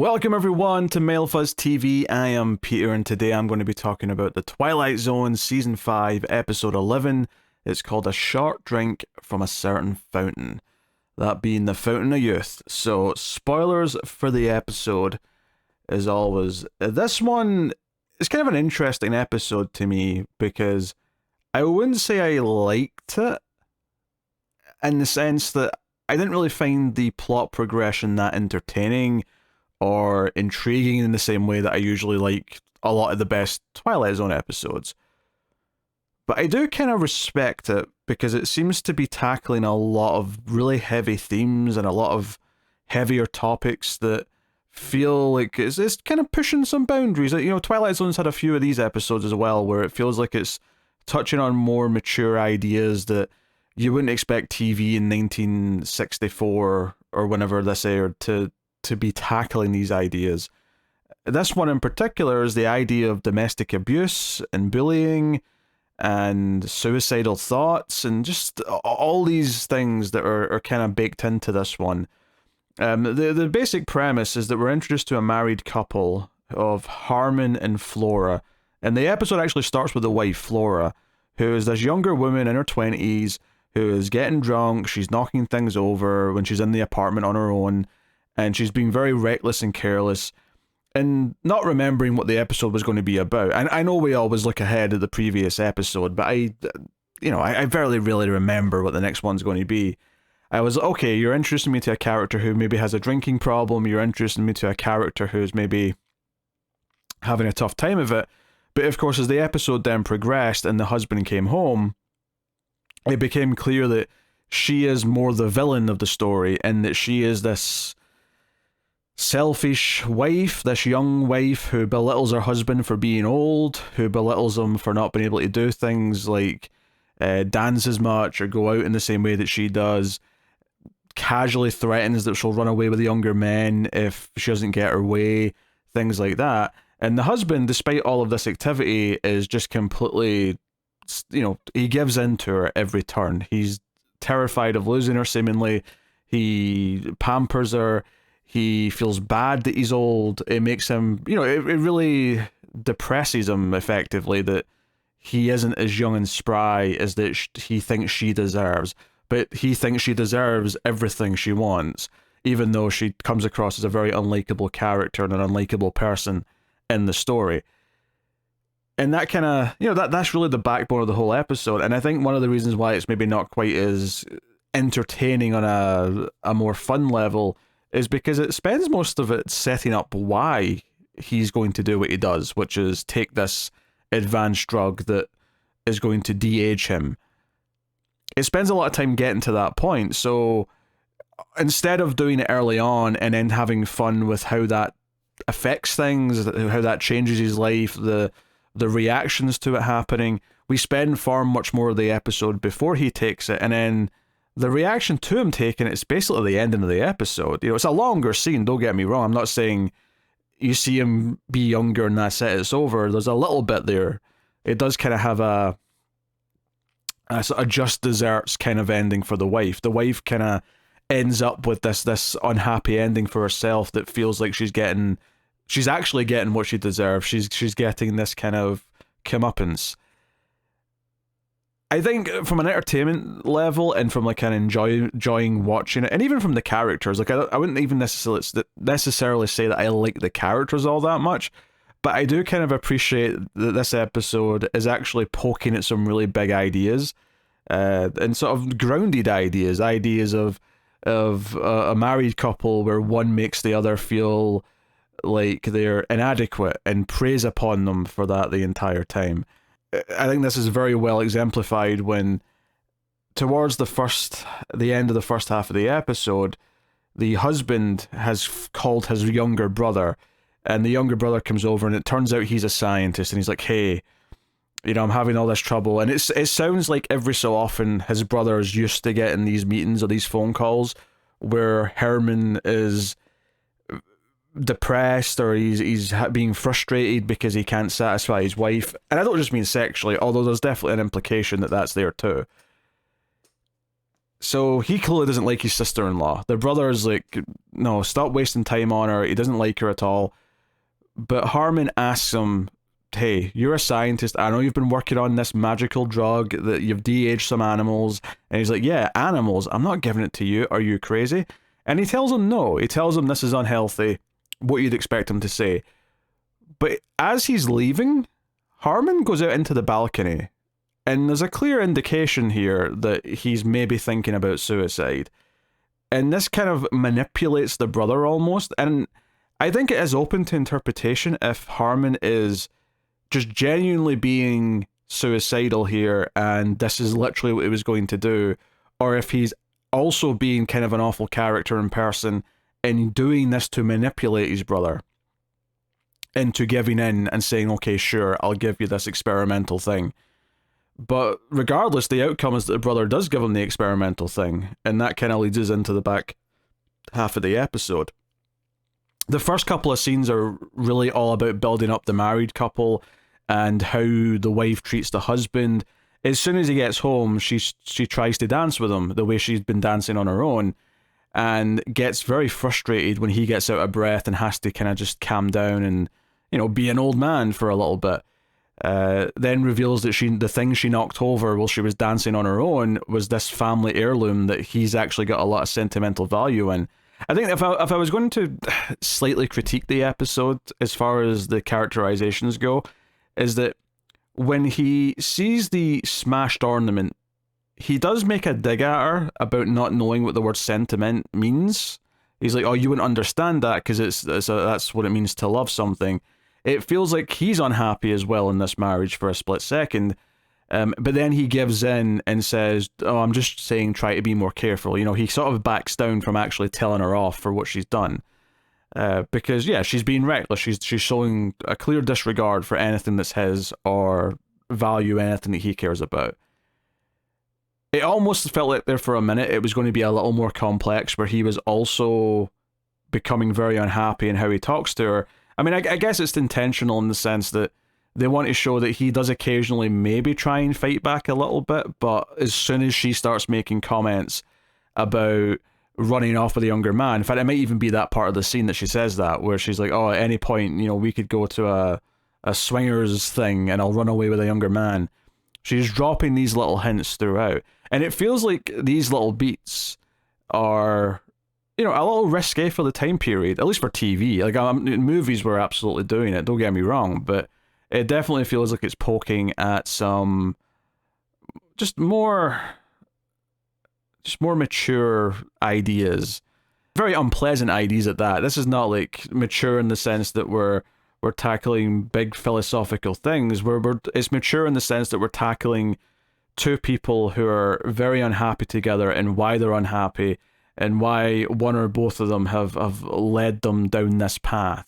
Welcome everyone to MailFuzz TV. I am Peter and today I'm going to be talking about the Twilight Zone Season 5 Episode 11. It's called A Short Drink from a Certain Fountain. That being the Fountain of Youth. So spoilers for the episode as always. This one is kind of an interesting episode to me because I wouldn't say I liked it in the sense that I didn't really find the plot progression that entertaining or intriguing in the same way that I usually like a lot of the best Twilight Zone episodes. But I do kind of respect it because it seems to be tackling a lot of really heavy themes and a lot of heavier topics that feel like it's kind of pushing some boundaries. You know, Twilight Zone's had a few of these episodes as well where it feels like it's touching on more mature ideas that you wouldn't expect TV in 1964 or whenever this aired to be tackling these ideas. This one in particular is the idea of domestic abuse and bullying and suicidal thoughts and just all these things that are kind of baked into this one. The basic premise is that we're introduced to a married couple of Harmon and Flora, and the episode actually starts with the wife, Flora, who is this younger woman in her 20s who is getting drunk. She's knocking things over when she's in the apartment on her own, and she's being very reckless and careless and not remembering what the episode was going to be about. And I know we always look ahead at the previous episode, but I barely really remember what the next one's going to be. I was, okay, you're introducing me to a character who maybe has a drinking problem, you're introducing me to a character who's maybe having a tough time of it. But of course, as the episode then progressed and the husband came home, it became clear that she is more the villain of the story and that she is this selfish wife, this young wife who belittles her husband for being old, who belittles him for not being able to do things like dance as much or go out in the same way that she does, casually threatens that she'll run away with younger men if she doesn't get her way, things like that. And the husband, despite all of this activity, is just completely, he gives in to her every turn. He's terrified of losing her, seemingly. He pampers her. He feels bad that he's old. It makes him, it really depresses him effectively that he isn't as young and spry as that he thinks she deserves. But he thinks she deserves everything she wants, even though she comes across as a very unlikable character and an unlikable person in the story. And that kind of, that's really the backbone of the whole episode. And I think one of the reasons why it's maybe not quite as entertaining on a more fun level is because it spends most of it setting up why he's going to do what he does, which is take this advanced drug that is going to de-age him. It spends a lot of time getting to that point, so instead of doing it early on and then having fun with how that affects things, how that changes his life, the reactions to it happening, we spend far much more of the episode before he takes it, and then the reaction to him taking it's basically the ending of the episode. It's a longer scene, don't get me wrong. I'm not saying you see him be younger and that's it, it's over. There's a little bit there. It does kind of have a sort of just desserts kind of ending for the wife. The wife kind of ends up with this unhappy ending for herself that feels like she's actually getting what she deserves. She's getting this kind of comeuppance. I think from an entertainment level and from like an enjoying watching it, and even from the characters, like I wouldn't even necessarily say that I like the characters all that much, but I do kind of appreciate that this episode is actually poking at some really big ideas, and sort of grounded ideas of a married couple where one makes the other feel like they're inadequate and preys upon them for that the entire time. I think this is very well exemplified when, towards the end of the first half of the episode, the husband has called his younger brother, and the younger brother comes over, and it turns out he's a scientist, and he's like, hey, I'm having all this trouble. And it sounds like every so often his brother is used to getting these meetings or these phone calls where Herman is depressed or he's being frustrated because he can't satisfy his wife, and I don't just mean sexually, although there's definitely an implication that that's there too. So he clearly doesn't like his sister-in-law. The brother is like no, stop wasting time on her. He doesn't like her at all. But Harmon asks him, hey, you're a scientist. I know you've been working on this magical drug that you've de-aged some animals. And he's like, yeah, animals. I'm not giving it to you. Are you crazy? And he tells him no. He tells him this is unhealthy. What you'd expect him to say. But as he's leaving, Harmon goes out into the balcony. And there's a clear indication here that he's maybe thinking about suicide. And this kind of manipulates the brother almost. And I think it is open to interpretation if Harmon is just genuinely being suicidal here and this is literally what he was going to do, or if he's also being kind of an awful character in person and doing this to manipulate his brother into giving in and saying, okay, sure, I'll give you this experimental thing. But regardless, the outcome is that the brother does give him the experimental thing, and that kind of leads us into the back half of the episode. The first couple of scenes are really all about building up the married couple and how the wife treats the husband. As soon as he gets home, she tries to dance with him the way she's been dancing on her own, and gets very frustrated when he gets out of breath and has to kind of just calm down and, you know, be an old man for a little bit. Then reveals that the thing she knocked over while she was dancing on her own was this family heirloom that he's actually got a lot of sentimental value in. I think if I was going to slightly critique the episode as far as the characterizations go, is that when he sees the smashed ornament, he does make a dig at her about not knowing what the word sentiment means. He's like, oh, you wouldn't understand that because that's what it means to love something. It feels like he's unhappy as well in this marriage for a split second. But then he gives in and says, oh, I'm just saying try to be more careful. You know, he sort of backs down from actually telling her off for what she's done. Because, yeah, she's being reckless. She's showing a clear disregard for anything that's his or value anything that he cares about. It almost felt like there for a minute it was going to be a little more complex where he was also becoming very unhappy in how he talks to her. I mean, I guess it's intentional in the sense that they want to show that he does occasionally maybe try and fight back a little bit, but as soon as she starts making comments about running off with a younger man, in fact, it might even be that part of the scene that she says that, where she's like, oh, at any point, you know, we could go to a swingers thing and I'll run away with a younger man. She's dropping these little hints throughout. And it feels like these little beats are, you know, a little risque for the time period, at least for TV. Like, movies were absolutely doing it, don't get me wrong, but it definitely feels like it's poking at some just more mature ideas. Very unpleasant ideas at that. This is not like mature in the sense that we're tackling big philosophical things. It's mature in the sense that we're tackling two people who are very unhappy together and why they're unhappy and why one or both of them have led them down this path.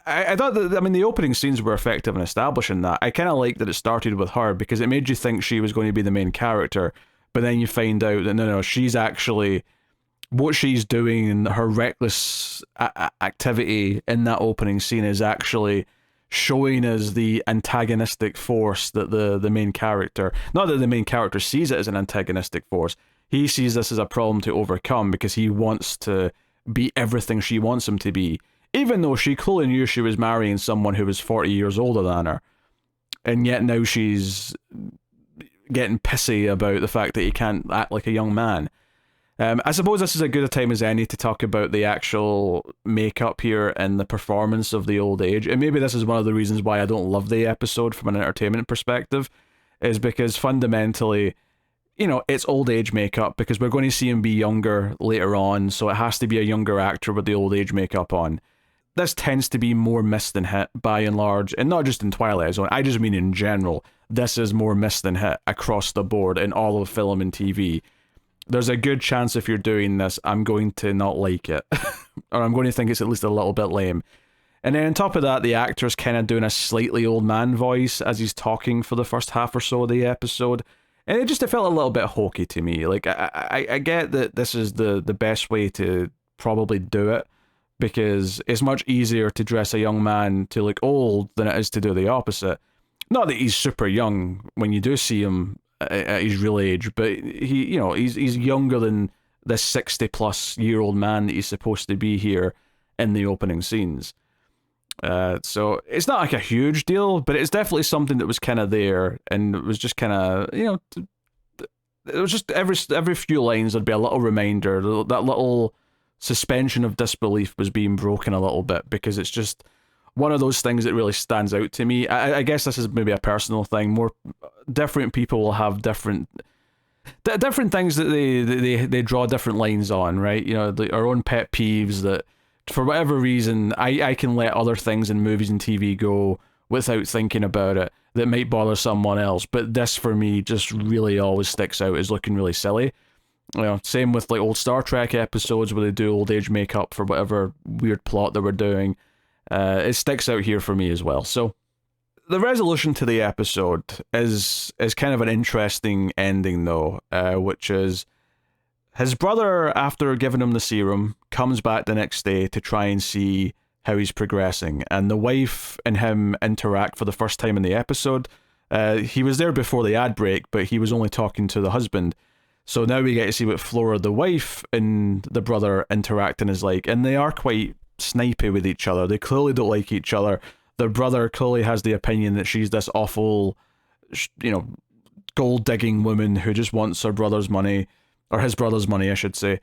I thought that, I mean, the opening scenes were effective in establishing that. I kind of liked that it started with her because it made you think she was going to be the main character, but then you find out that no, she's actually, what she's doing and her reckless activity in that opening scene is actually showing us the antagonistic force that the main character, not that the main character sees it as an antagonistic force, he sees this as a problem to overcome because he wants to be everything she wants him to be, even though she clearly knew she was marrying someone who was 40 years older than her, and yet now she's getting pissy about the fact that he can't act like a young man. I suppose this is as good a time as any to talk about the actual makeup here and the performance of the old age. And maybe this is one of the reasons why I don't love the episode from an entertainment perspective, is because fundamentally, you know, it's old age makeup because we're going to see him be younger later on, so it has to be a younger actor with the old age makeup on. This tends to be more missed than hit by and large, and not just in Twilight Zone, I just mean in general. This is more missed than hit across the board in all of film and TV. There's a good chance if you're doing this, I'm going to not like it. Or I'm going to think it's at least a little bit lame. And then on top of that, the actor's kind of doing a slightly old man voice as he's talking for the first half or so of the episode. And it felt a little bit hokey to me. Like, I get that this is the best way to probably do it, because it's much easier to dress a young man to look old than it is to do the opposite. Not that he's super young when you do see him at his real age, but he's younger than this 60-plus-year-old man that he's supposed to be here in the opening scenes. So it's not like a huge deal, but it's definitely something that was kind of there, and it was just kind of, it was just every few lines there'd be a little reminder, that little suspension of disbelief was being broken a little bit, because it's just one of those things that really stands out to me. I guess this is maybe a personal thing. More different people will have different things that they draw different lines on, right? Our own pet peeves that, for whatever reason, I can let other things in movies and TV go without thinking about it that might bother someone else. But this, for me, just really always sticks out as looking really silly. Same with like old Star Trek episodes where they do old age makeup for whatever weird plot they were doing. It sticks out here for me as well. So the resolution to the episode is kind of an interesting ending, though, which is his brother, after giving him the serum, comes back the next day to try and see how he's progressing, and the wife and him interact for the first time in the episode. He was there before the ad break, but he was only talking to the husband. So now we get to see what Flora, the wife, and the brother interacting is like, and they are quite snipey with each other. They clearly don't like each other. The brother clearly has the opinion that she's this awful, gold-digging woman who just wants her brother's money, or his brother's money, I should say.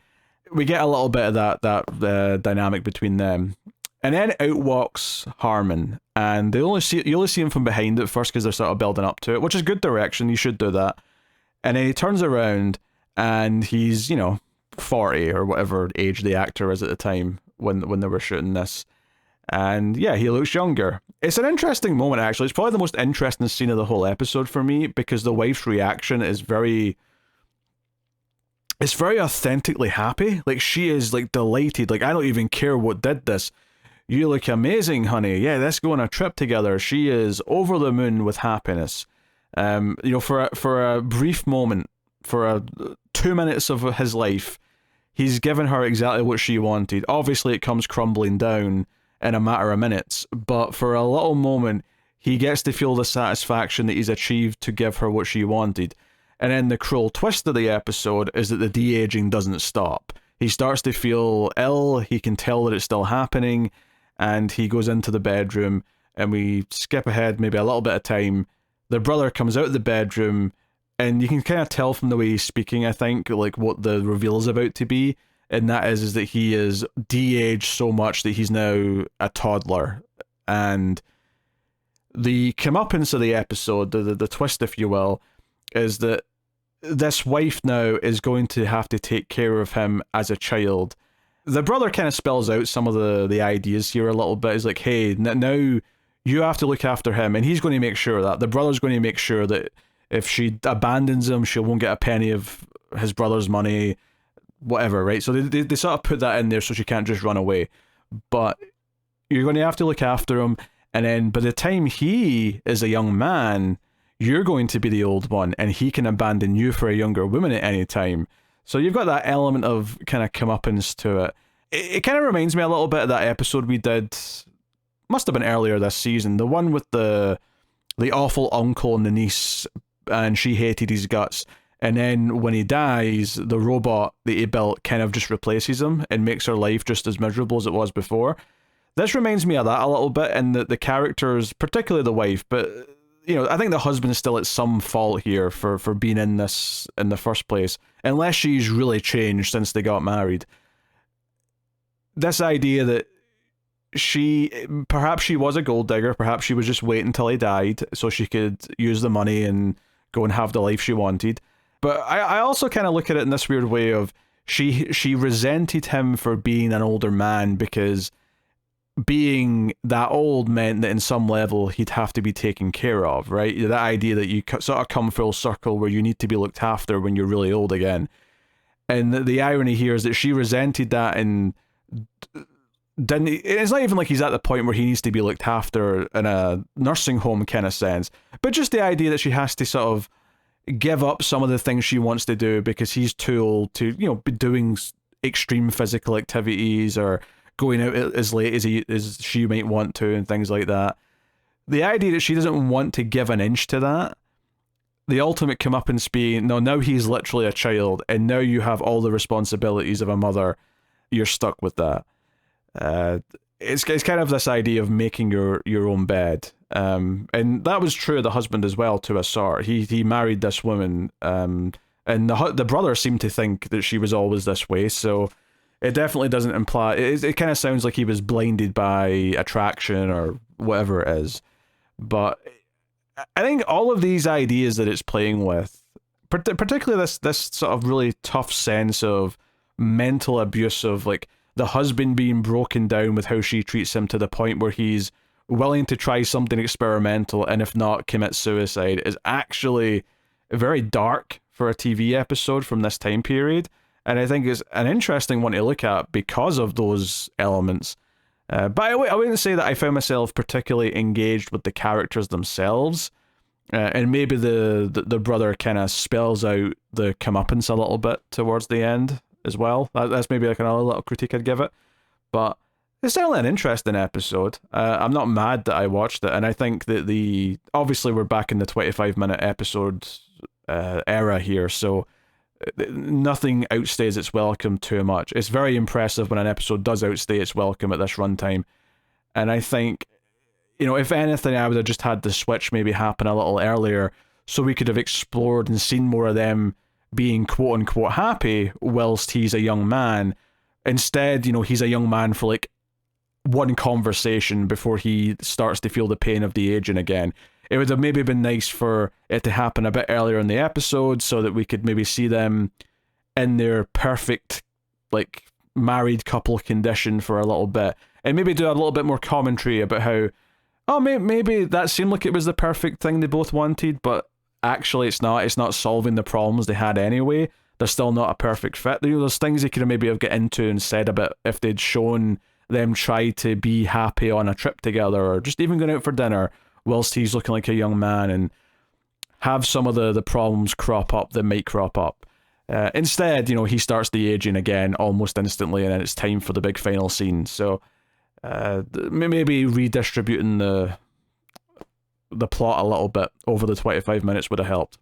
We get a little bit of that dynamic between them. And then out walks Harmon, and you only see him from behind at first because they're sort of building up to it, which is good direction. You should do that. And then he turns around, and he's 40 or whatever age the actor is at the time when they were shooting this. And yeah, he looks younger. It's an interesting moment, actually. It's probably the most interesting scene of the whole episode for me, because the wife's reaction is very authentically happy. Like, she is like delighted. Like, I don't even care what did this. You look amazing, honey. Yeah, let's go on a trip together. She is over the moon with happiness. For a brief moment, for 2 minutes of his life, he's given her exactly what she wanted. Obviously, it comes crumbling down in a matter of minutes, but for a little moment, he gets to feel the satisfaction that he's achieved to give her what she wanted. And then the cruel twist of the episode is that the de-aging doesn't stop. He starts to feel ill, he can tell that it's still happening, and he goes into the bedroom, and we skip ahead maybe a little bit of time. The brother comes out of the bedroom, and you can kind of tell from the way he's speaking, I think, like what the reveal is about to be, and that is that he is de-aged so much that he's now a toddler. And the comeuppance of the episode, the twist, if you will, is that this wife now is going to have to take care of him as a child. The brother kind of spells out some of the ideas here a little bit. He's like, hey, now you have to look after him, and he's going to make sure that. The brother's going to make sure that if she abandons him, she won't get a penny of his brother's money, whatever, right? So they sort of put that in there so she can't just run away. But you're going to have to look after him, and then by the time he is a young man, you're going to be the old one, and he can abandon you for a younger woman at any time. So you've got that element of kind of comeuppance to it. It kind of reminds me a little bit of that episode we did, must have been earlier this season, the one with the awful uncle and the niece, and she hated his guts. And then when he dies, the robot that he built kind of just replaces him and makes her life just as miserable as it was before. This reminds me of that a little bit, and the characters, particularly the wife, but I think the husband's still at some fault here for being in this in the first place, unless she's really changed since they got married. This idea that perhaps she was a gold digger, perhaps she was just waiting until he died so she could use the money and go and have the life she wanted. But I also kind of look at it in this weird way of she resented him for being an older man, because being that old meant that in some level he'd have to be taken care of, right? That idea that you sort of come full circle where you need to be looked after when you're really old again. And the irony here is that she resented that and didn't. It's not even like he's at the point where he needs to be looked after in a nursing home kind of sense, but just the idea that she has to sort of give up some of the things she wants to do because he's too old to, be doing extreme physical activities or going out as late as she might want to and things like that. The idea that she doesn't want to give an inch to that, the ultimate comeuppance being, no, now he's literally a child, and now you have all the responsibilities of a mother. You're stuck with that. It's kind of this idea of making your own bed. And that was true of the husband as well, to a sort. He married this woman, and the brother seemed to think that she was always this way, so it definitely doesn't imply... It kind of sounds like he was blinded by attraction or whatever it is. But I think all of these ideas that it's playing with, particularly this sort of really tough sense of mental abuse of, like, the husband being broken down with how she treats him to the point where he's willing to try something experimental and if not commit suicide, is actually very dark for a TV episode from this time period. And I think it's an interesting one to look at because of those elements. But I wouldn't say that I found myself particularly engaged with the characters themselves. And maybe the brother kind of spells out the comeuppance a little bit towards the end as well. That's maybe like another little critique I'd give it. But it's certainly an interesting episode. I'm not mad that I watched it, and I think that obviously we're back in the 25-minute episode era here, so nothing outstays its welcome too much. It's very impressive when an episode does outstay its welcome at this runtime, and I think, if anything, I would have just had the switch maybe happen a little earlier, so we could have explored and seen more of them being quote-unquote happy whilst he's a young man. Instead, he's a young man for like one conversation before he starts to feel the pain of the aging again. It would have maybe been nice for it to happen a bit earlier in the episode so that we could maybe see them in their perfect, like, married couple condition for a little bit, and maybe do a little bit more commentary about how, maybe that seemed like it was the perfect thing they both wanted, but actually it's not solving the problems they had anyway. They're still not a perfect fit. There's things they could maybe have got into and said a bit if they'd shown them try to be happy on a trip together, or just even going out for dinner whilst he's looking like a young man, and have some of the problems crop up that might crop up. Instead, he starts the aging again almost instantly, and then it's time for the big final scene. So maybe redistributing the plot a little bit over the 25 minutes would have helped.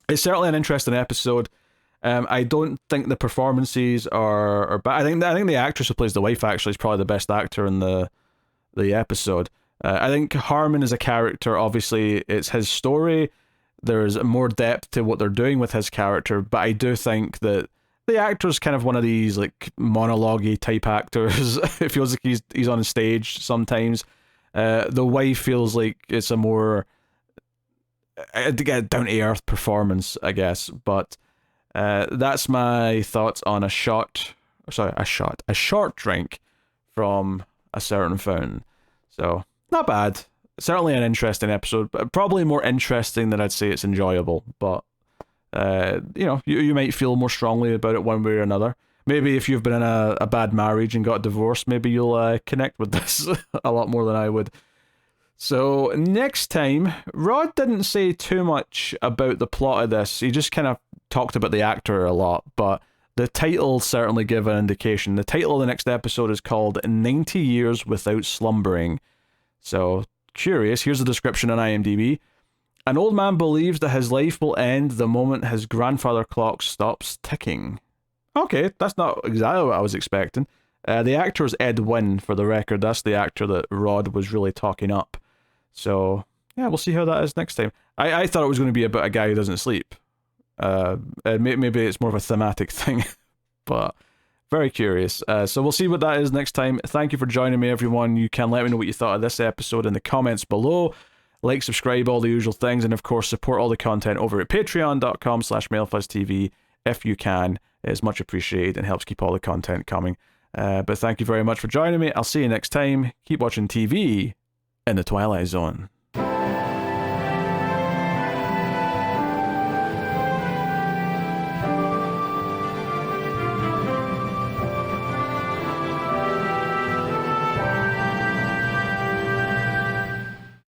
It's certainly an interesting episode. I don't think the performances are bad. I think the actress who plays the wife actually is probably the best actor in the episode. I think Harmon as a character, obviously, it's his story. There's more depth to what they're doing with his character, but I do think that the actor's kind of one of these like monologue-y type actors. It feels like he's on stage sometimes. The wife feels like it's a more down-to-earth performance, I guess. But that's my thoughts on a short drink from a certain fountain. So, not bad. Certainly an interesting episode, but probably more interesting than I'd say it's enjoyable. But, you might feel more strongly about it one way or another. Maybe if you've been in a bad marriage and got divorced, maybe you'll connect with this a lot more than I would. So, next time, Rod didn't say too much about the plot of this. He just kind of talked about the actor a lot, but the title certainly gave an indication. The title of the next episode is called 90 Years Without Slumbering. So, curious, here's the description on IMDb. An old man believes that his life will end the moment his grandfather clock stops ticking. Okay, that's not exactly what I was expecting. The actor is Ed Wynn, for the record. That's the actor that Rod was really talking up. So, yeah, we'll see how that is next time. I thought it was going to be about a guy who doesn't sleep. Maybe it's more of a thematic thing, but very curious. So we'll see what that is next time. Thank you for joining me, everyone. You can let me know what you thought of this episode in the comments below. Like, subscribe, all the usual things, and of course support all the content over at patreon.com/MailFuzzTV if you can. It is much appreciated and helps keep all the content coming. But thank you very much for joining me. I'll see you next time. Keep watching TV in the Twilight Zone.